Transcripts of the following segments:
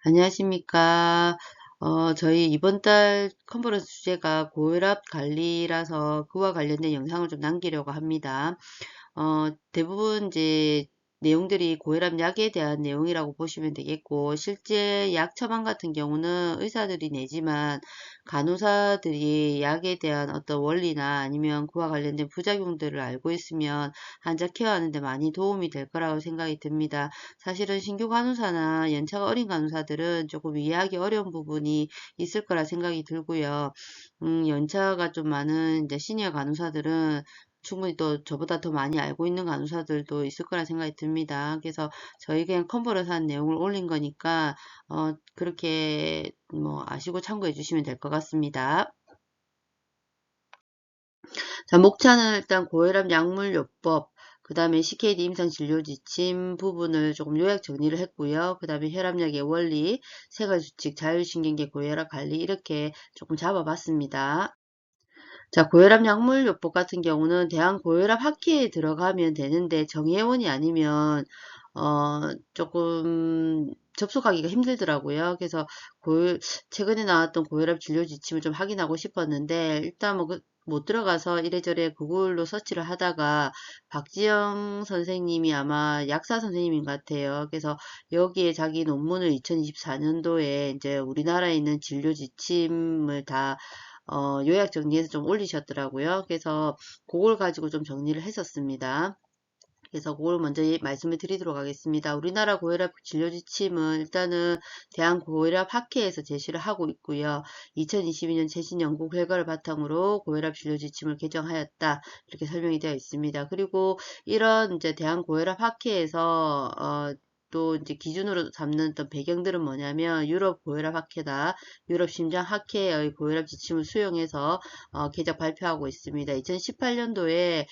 안녕하십니까. 저희 이번 달 컨퍼런스 주제가 고혈압 관리라서 그와 관련된 영상을 좀 남기려고 합니다. 대부분 이제 내용들이 고혈압 약에 대한 내용이라고 보시면 되겠고, 실제 약 처방 같은 경우는 의사들이 내지만 간호사들이 약에 대한 어떤 원리나 아니면 그와 관련된 부작용들을 알고 있으면 환자 케어하는 데 많이 도움이 될 거라고 생각이 듭니다. 사실은 신규 간호사나 연차가 어린 간호사들은 조금 이해하기 어려운 부분이 있을 거라 생각이 들고요. 연차가 좀 많은 이제 시니어 간호사들은 충분히 또 저보다 더 많이 알고 있는 간호사들도 있을 거라 생각이 듭니다. 그래서 저희 그냥 컨퍼런스 한 내용을 올린 거니까 그렇게 뭐 아시고 참고해 주시면 될 것 같습니다. 자, 목차는 일단 고혈압 약물요법, 그 다음에 CKD 임상 진료 지침 부분을 조금 요약 정리를 했고요. 그 다음에 혈압약의 원리, 생활수칙, 자율신경계 고혈압 관리 이렇게 조금 잡아봤습니다. 자, 고혈압 약물요법 같은 경우는 대한고혈압 학회에 들어가면 되는데 정회원이 아니면 조금 접속하기가 힘들더라고요. 그래서 최근에 나왔던 고혈압 진료 지침을 좀 확인하고 싶었는데 일단 뭐 못 들어가서 이래저래 구글로 서치를 하다가 박지영 선생님이 아마 약사 선생님인 것 같아요. 그래서 여기에 자기 논문을 2024년도에 이제 우리나라에 있는 진료 지침을 다 요약 정리해서 좀 올리셨더라고요. 그래서 그걸 가지고 좀 정리를 했었습니다. 그래서 그걸 먼저 말씀을 드리도록 하겠습니다. 우리나라 고혈압 진료 지침은 일단은 대한고혈압학회에서 제시를 하고 있고요. 2022년 최신 연구 결과를 바탕으로 고혈압 진료 지침을 개정하였다. 이렇게 설명이 되어 있습니다. 그리고 이런 이제 대한고혈압학회에서 또 이제 기준으로 삼는 어떤 배경들은 뭐냐면 유럽 고혈압 학회다. 유럽 심장 학회의 고혈압 지침을 수용해서 개정 발표하고 있습니다. 2018년도에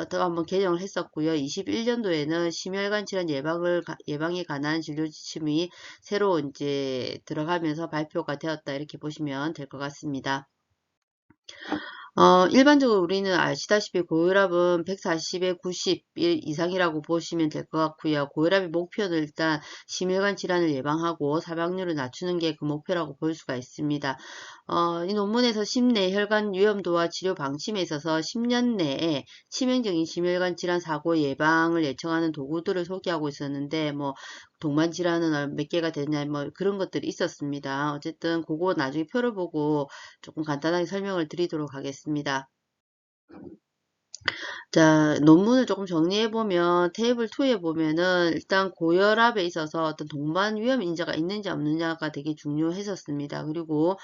또 한번 개정을 했었고요. 21년도에는 심혈관 질환 예방에 관한 진료 지침이 새로 이제 들어가면서 발표가 되었다. 이렇게 보시면 될 것 같습니다. 일반적으로 우리는 아시다시피 고혈압은 140에 91 이상이라고 보시면 될 것 같고요. 고혈압의 목표는 일단 심혈관 질환을 예방하고 사망률을 낮추는 게 그 목표라고 볼 수가 있습니다. 이 논문에서 심내 혈관 위험도와 치료 방침에 있어서 10년 내에 치명적인 심혈관 질환 사고 예방을 예청하는 도구들을 소개하고 있었는데 뭐 동반 질환은 몇 개가 되냐 뭐 그런 것들이 있었습니다. 어쨌든 그거 나중에 표를 보고 조금 간단하게 설명을 드리도록 하겠습니다. 자, 논문을 조금 정리해보면 테이블 2에 보면은 일단 고혈압에 있어서 어떤 동반 위험 인자가 있는지 없느냐가 되게 중요했었습니다. 그리고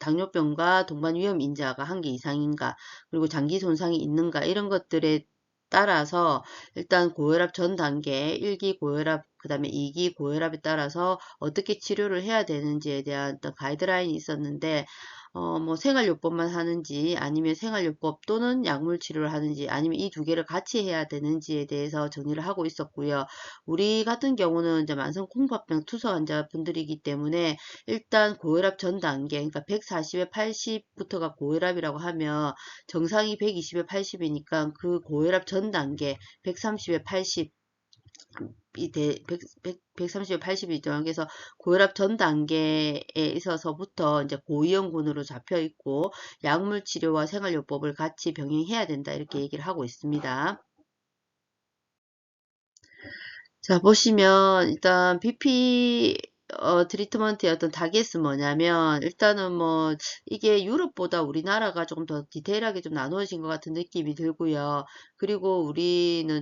당뇨병과 동반 위험 인자가 한 개 이상인가, 그리고 장기 손상이 있는가 이런 것들에 따라서 일단 고혈압 전 단계 1기 고혈압 그 다음에 2기 고혈압에 따라서 어떻게 치료를 해야 되는지에 대한 어떤 가이드라인이 있었는데 뭐 생활요법만 하는지 아니면 생활요법 또는 약물 치료를 하는지 아니면 이 두 개를 같이 해야 되는지에 대해서 정리를 하고 있었고요. 우리 같은 경우는 이제 만성 콩팥병 투소 환자분들이기 때문에 일단 고혈압 전 단계 그러니까 140에 80부터가 고혈압이라고 하면 정상이 120에 80이니까 그 고혈압 전 단계 130에 80 130에 80이죠. 그래서 고혈압 전 단계에 있어서부터 이제 고위험군으로 잡혀 있고 약물 치료와 생활요법을 같이 병행해야 된다. 이렇게 얘기를 하고 있습니다. 자, 보시면 일단 BP 트리트먼트의 어떤 타겟은 뭐냐면 일단은 뭐 이게 유럽보다 우리나라가 조금 더 디테일하게 좀 나누어진 것 같은 느낌이 들고요. 그리고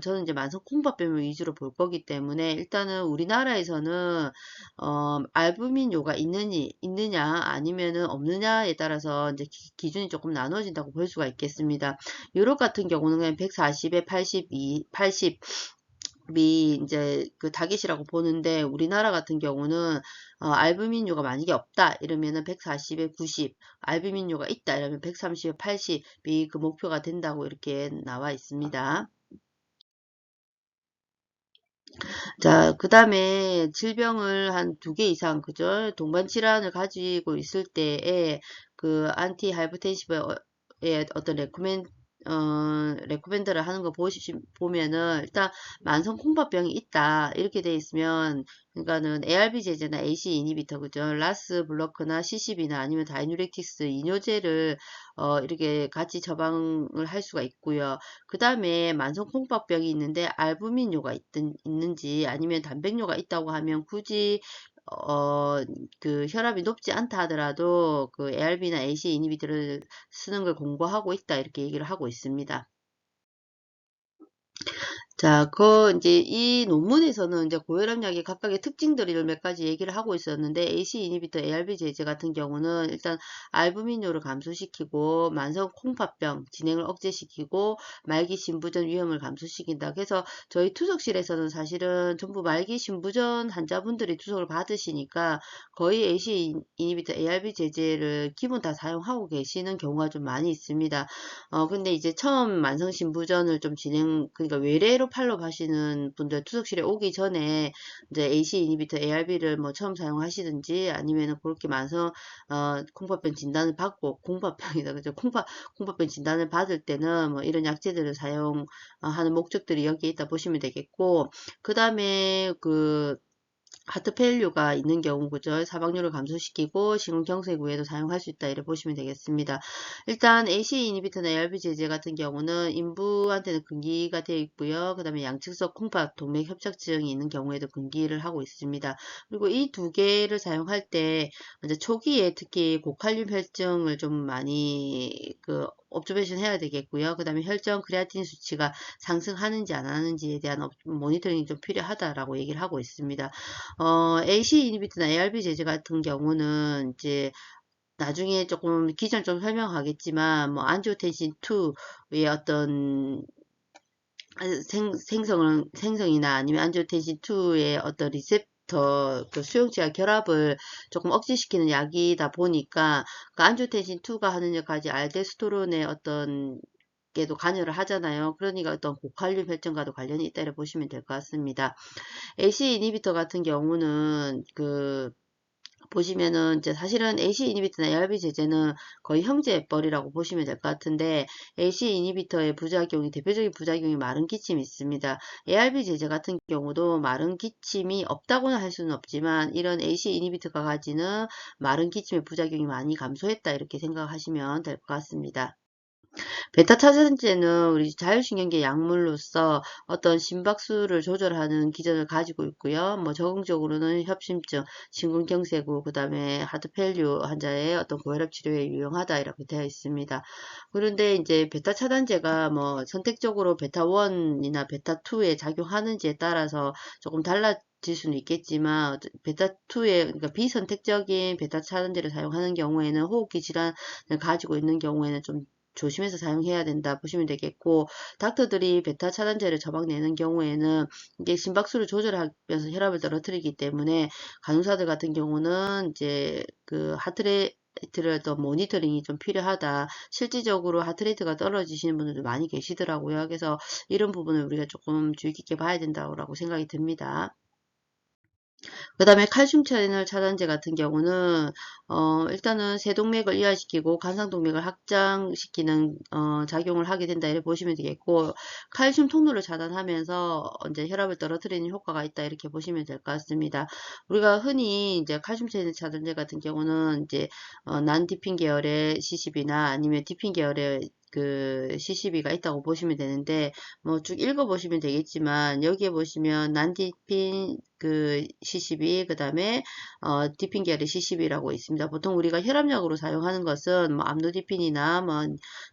저는 이제 만성 콩팥병을 위주로 볼 거기 때문에 일단은 우리나라에서는 알부민료가 있느냐 아니면은 없느냐에 따라서 이제 기준이 조금 나누어진다고 볼 수가 있겠습니다. 유럽 같은 경우는 그냥 140에 80 미 이제 그 타깃이라고 보는데 우리나라 같은 경우는 알부민료가 만약에 없다 이러면은 140에 90, 알부민료가 있다 이러면 130에 80이 그 목표가 된다고 이렇게 나와 있습니다. 자, 그 다음에 질병을 한 두 개 이상, 그죠? 동반 질환을 가지고 있을 때에 그 안티 하이퍼텐시브의 어떤 레코멘드를 하는 거 보면은, 일단, 만성 콩팥병이 있다. 이렇게 돼 있으면, 그러니까는 ARB 제제나 AC 이니비터, 그죠? 라스 블로커나 CCB나 아니면 다이뉴렉틱스 이뇨제를, 이렇게 같이 처방을 할 수가 있고요. 그 다음에 만성 콩팥병이 있는데, 알부민뇨가 있는지, 아니면 단백뇨가 있다고 하면 굳이, 그 혈압이 높지 않다 하더라도 그 ARB나 AC 이니비터를 쓰는 걸 공부하고 있다 이렇게 얘기를 하고 있습니다. 자, 이제 이 논문에서는 이제 고혈압약의 각각의 특징들을 몇 가지 얘기를 하고 있었는데, AC 이니비터 ARB 제제 같은 경우는 일단 알부민뇨를 감소시키고, 만성 콩팥병 진행을 억제시키고, 말기 신부전 위험을 감소시킨다. 그래서 저희 투석실에서는 사실은 전부 말기 신부전 환자분들이 투석을 받으시니까 거의 AC 이니비터 ARB 제제를 기본 다 사용하고 계시는 경우가 좀 많이 있습니다. 근데 이제 처음 만성신부전을 좀 그러니까 외래로 팔로우 하시는 분들 투석실에 오기 전에 이제 AC 이니비터 ARB를 뭐 처음 사용하시든지 아니면은 그렇게 콩팥병 진단을 받고, 콩팥병이다. 그죠? 콩팥병 진단을 받을 때는 뭐 이런 약제들을 사용하는 목적들이 여기에 있다 보시면 되겠고, 그 다음에 하트 페일류가 있는 경우, 그죠? 사망률을 감소시키고 심근경색 후에도 사용할 수 있다. 이렇게 보시면 되겠습니다. 일단 AC 이니비터나 ARB 제제 같은 경우는 인부한테는 금기가 되어 있고요. 그 다음에 양측석 콩팥 동맥 협착증이 있는 경우에도 금기를 하고 있습니다. 그리고 이 두 개를 사용할 때 이제 초기에 특히 고칼륨 혈증을 좀 많이 옵저베이션 해야 되겠고요. 그 다음에 혈전 크레아틴 수치가 상승하는지 안 하는지에 대한 모니터링이 좀 필요하다라고 얘기를 하고 있습니다. AC 이니비트나 ARB 제제 같은 경우는 이제 나중에 조금 기전 좀 설명하겠지만 뭐 안지오텐신 2의 어떤 생성이나 아니면 안지오텐신 2의 어떤 리셉터 수용체와 결합을 조금 억제시키는 약이다 보니까 안지오텐신 2가 하는 역할이 알데스토론의 어떤 게도 관여를 하잖아요. 그러니까 어떤 고칼륨 혈증과도 관련이 있다 고 보시면 될 것 같습니다. AC 이니비터 같은 경우는 보시면은 이제 사실은 AC 이니비터나 ARB 제제는 거의 형제뻘이라고 보시면 될 것 같은데, AC 이니비터의 대표적인 부작용이 마른 기침이 있습니다. ARB 제제 같은 경우도 마른 기침이 없다고는 할 수는 없지만 이런 AC 이니비터가 가지는 마른 기침의 부작용이 많이 감소했다 이렇게 생각하시면 될 것 같습니다. 베타 차전제는 우리 자율신경계 약물로서 어떤 심박수를 조절하는 기전을 가지고 있고요. 뭐 적응적으로는 협심증, 심근경색 후, 그 다음에 하트페일류 환자의 어떤 고혈압 치료에 유용하다 이렇게 되어 있습니다. 그런데 이제 베타 차단제가 뭐 선택적으로 베타 1이나 베타 2에 작용하는지에 따라서 조금 달라질 수는 있겠지만 베타2의 그러니까 비선택적인 베타 차단제를 사용하는 경우에는 호흡기 질환을 가지고 있는 경우에는 좀 조심해서 사용해야 된다 보시면 되겠고, 닥터들이 베타 차단제를 처방내는 경우에는 이게 심박수를 조절하면서 혈압을 떨어뜨리기 때문에 간호사들 같은 경우는 이제 하트레이트를 더 모니터링이 좀 필요하다. 실질적으로 하트레이트가 떨어지시는 분들도 많이 계시더라고요. 그래서 이런 부분을 우리가 조금 주의 깊게 봐야 된다고 생각이 듭니다. 그 다음에 칼슘 채널 차단제 같은 경우는 일단은 세동맥을 이완시키고 간상동맥을 확장시키는 작용을 하게 된다 이렇게 보시면 되겠고, 칼슘 통로를 차단하면서 이제 혈압을 떨어뜨리는 효과가 있다 이렇게 보시면 될 것 같습니다. 우리가 흔히 이제 칼슘 채널 차단제 같은 경우는 이제 난디핀 계열의 CCB나 아니면 디핀 계열의 CCB가 있다고 보시면 되는데, 뭐 쭉 읽어보시면 되겠지만, 여기에 보시면 난디핀 CCB, 그 다음에 디핀 계열의 CCB라고 있습니다. 보통 우리가 혈압약으로 사용하는 것은 뭐 암로디핀이나 뭐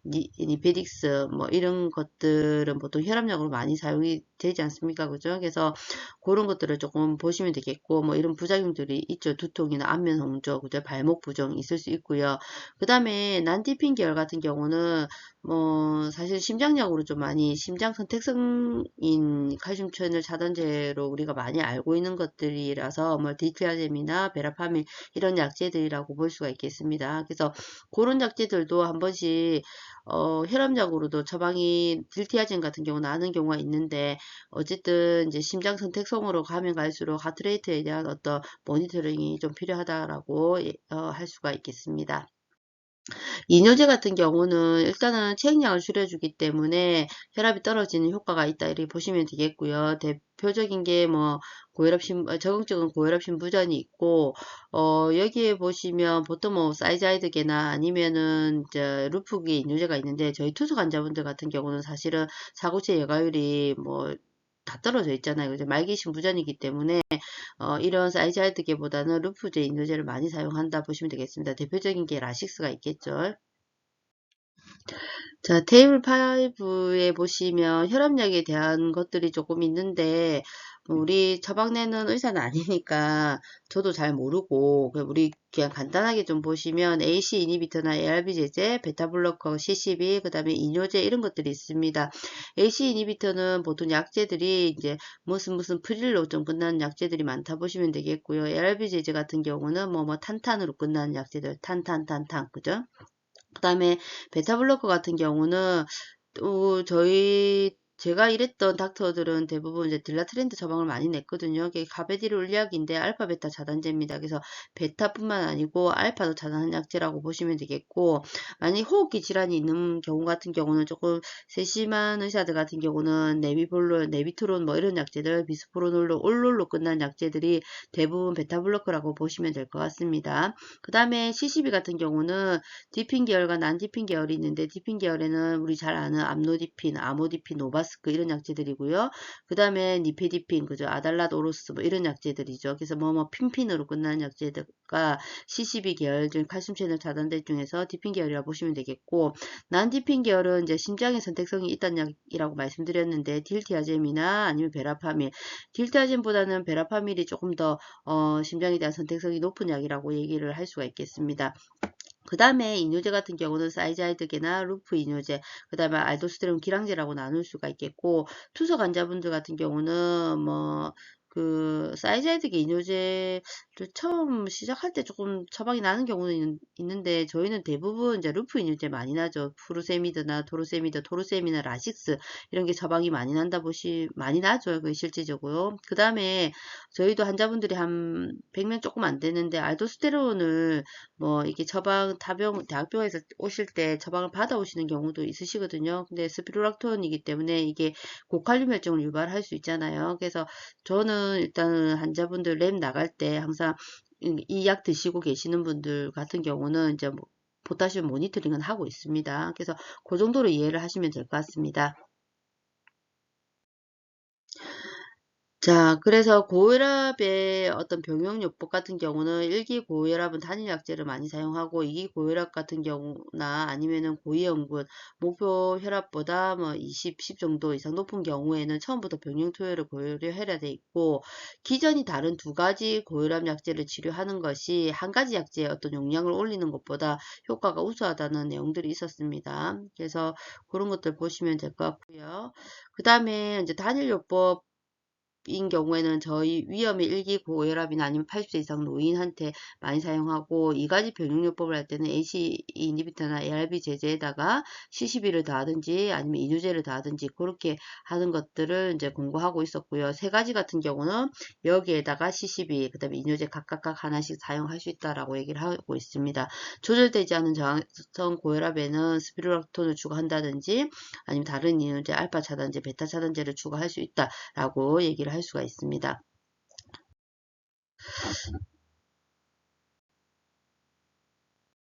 니페딕스 뭐 이런 것들은 보통 혈압약으로 많이 사용이 되지 않습니까? 그죠? 그래서 그런 것들을 조금 보시면 되겠고, 뭐 이런 부작용들이 있죠. 두통이나 안면 홍조, 그죠? 발목 부종 있을 수 있고요. 그 다음에 난디핀 계열 같은 경우는 뭐 사실 심장약으로 좀 많이 심장 선택성인 칼슘 채널 차단제로 우리가 많이 알고 있는 것들이라서 뭐 디클라잼이나 베라파민 이런 약제들이라고 볼 수가 있겠습니다. 그래서 그런 약제들도 한 번씩 혈압약으로도 처방이 딜티아젠 같은 경우 나는 경우가 있는데, 어쨌든 이제 심장 선택성으로 가면 갈수록 하트레이트에 대한 어떤 모니터링이 좀 필요하다라고 할 수가 있겠습니다. 이뇨제 같은 경우는 일단은 체액량을 줄여주기 때문에 혈압이 떨어지는 효과가 있다 이렇게 보시면 되겠고요. 대표적인 게 뭐 적응증은 고혈압 신부전이 있고 여기에 보시면 보통 뭐 사이자이드계나 아니면은 이제 루프계 이뇨제가 있는데 저희 투수 환자분들 같은 경우는 사실은 사고체 예가율이 뭐 다 떨어져 있잖아요. 이제 말기 신부전이기 때문에 이런 사이자이드계보다는 루프제 이뇨제를 많이 사용한다 보시면 되겠습니다. 대표적인 게 라식스가 있겠죠. 자, 테이블 5에 보시면 혈압약에 대한 것들이 조금 있는데, 우리 처방내는 의사는 아니니까 저도 잘 모르고, 우리 그냥 간단하게 좀 보시면 AC 이니비터나 ARB 제제, 베타블로커, CCB, 그 다음에 이뇨제 이런 것들이 있습니다. AC 이니비터는 보통 약제들이 이제 무슨 프릴로 좀 끝나는 약제들이 많다 보시면 되겠고요. ARB 제제 같은 경우는 뭐 탄탄으로 끝나는 약제들, 탄탄, 그죠? 그 다음에 베타블로커 같은 경우는 또 제가 일했던 닥터들은 대부분 이제 딜라트렌드 처방을 많이 냈거든요. 이게 가베디롤약인데 알파 베타 차단제입니다. 그래서 베타뿐만 아니고 알파도 차단한 약제라고 보시면 되겠고, 만약 호흡기 질환이 있는 경우 같은 경우는 조금 세심한 의사들 같은 경우는 네비볼로, 네비트론 뭐 이런 약제들, 비스포로놀로, 올롤로 끝난 약제들이 대부분 베타블로커라고 보시면 될 것 같습니다. 그 다음에 CCB 같은 경우는 디핀 계열과 난디핀 계열이 있는데 디핀 계열에는 우리 잘 아는 암노디핀, 아모디핀, 노바스크 이런 약제들이고요. 그 다음에 니페디핀, 그죠? 아달라도로스 뭐 이런 약제들이죠. 그래서 뭐 핀핀으로 끝나는 약제들과 CCB 계열 중 칼슘 채널 차단제 중에서 디핀 계열이라고 보시면 되겠고, 난디핀 계열은 이제 심장의 선택성이 있다는 약이라고 말씀드렸는데 딜티아젬이나 아니면 베라파밀, 딜티아젬보다는 베라파밀이 조금 더 심장에 대한 선택성이 높은 약이라고 얘기를 할 수가 있겠습니다. 그 다음에 이뇨제 같은 경우는 사이자이드계나 루프 이뇨제, 그 다음에 알도스테론 기량제라고 나눌 수가 있겠고, 투석 환자분들 같은 경우는 사이자이드계 이뇨제를 처음 시작할 때 조금 처방이 나는 경우는 있는데, 저희는 대부분 이제 루프 이뇨제 많이 나죠. furusemid나 토르세미드, 토르세미나 라식스, 이런 게 처방이 많이 나죠. 그 실질적으로. 그 다음에 저희도 환자분들이 한 100명 조금 안 되는데, 알도스테론을 뭐 이게 대학병원에서 오실 때 처방을 받아오시는 경우도 있으시거든요. 근데 스피루락톤이기 때문에 이게 고칼륨 혈증을 유발할 수 있잖아요. 그래서 저는 일단은 환자분들 랩 나갈 때 항상 이 약 드시고 계시는 분들 같은 경우는 이제 뭐 포타시움 모니터링은 하고 있습니다. 그래서 그 정도로 이해를 하시면 될 것 같습니다. 자, 그래서 고혈압의 어떤 병용요법 같은 경우는 1기 고혈압은 단일 약제를 많이 사용하고 2기 고혈압 같은 경우나 아니면은 고위험군 목표 혈압보다 뭐 20, 10 정도 이상 높은 경우에는 처음부터 병용 투여를 고려해야 돼 있고, 기전이 다른 두 가지 고혈압 약제를 치료하는 것이 한 가지 약제의 어떤 용량을 올리는 것보다 효과가 우수하다는 내용들이 있었습니다. 그래서 그런 것들 보시면 될 것 같고요. 그 다음에 이제 단일요법 인 경우에는 저희 위험의 1기 고혈압이나 아니면 80세 이상 노인한테 많이 사용하고, 이 가지 병용요법을 할 때는 AC 이니비터나 ARB 제제에다가 CCB를 더하든지 아니면 이뇨제를 더하든지 그렇게 하는 것들을 이제 공부하고 있었고요. 세 가지 같은 경우는 여기에다가 CCB, 그 다음에 이뇨제 각각 하나씩 사용할 수 있다라고 얘기를 하고 있습니다. 조절되지 않은 저항성 고혈압에는 스피루락톤을 추가한다든지 아니면 다른 이뇨제 알파 차단제, 베타 차단제를 추가할 수 있다. 라고 얘기를 할 수가 있습니다.